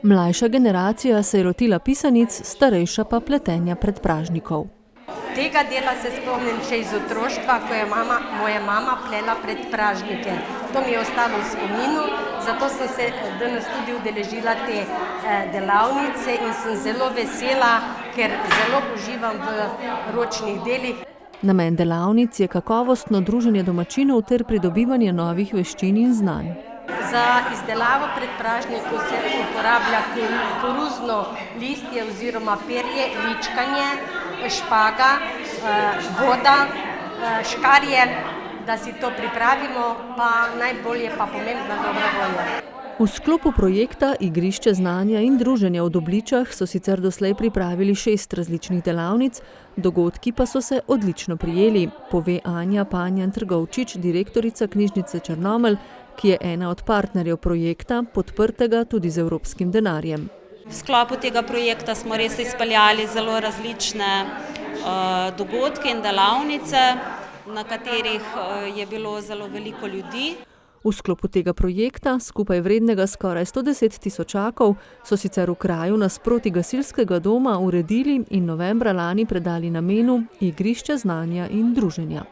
Mlajša generacija se je lotila pisanic, starejša pa pletenja predpražnikov. Tega dela se spomnim še iz otroštva, ko je moja mama plela predpražnike. To mi je ostalo v spominu, zato sem se danes tudi udeležila te delavnice in sem zelo vesela, ker zelo uživam v ročnih delih. Namen delavnic je kakovostno druženje domačinov ter pridobivanje novih veščin in znanj. Za izdelavo predpražnikov se uporablja koruzno listje oziroma perje, ličkanje, špaga, voda, škarje, da si to pripravimo, pa najbolje pa pomembna dobra volja. V sklopu projekta Igrišče znanja in druženja v Dobličah so sicer doslej pripravili 6 različnih delavnic, dogodki pa so se odlično prijeli, pove Anja Panjan-Trgovčič, direktorica knjižnice Črnomelj, ki je ena od partnerjev projekta, podprtega tudi z evropskim denarjem. V sklopu tega projekta smo res izpeljali zelo različne dogodke in delavnice, na katerih je bilo zelo veliko ljudi. V sklopu tega projekta, skupaj vrednega skoraj 110 tisočakov, so sicer v kraju nasproti gasilskega doma uredili in novembra lani predali namenu Igrišče znanja in druženja.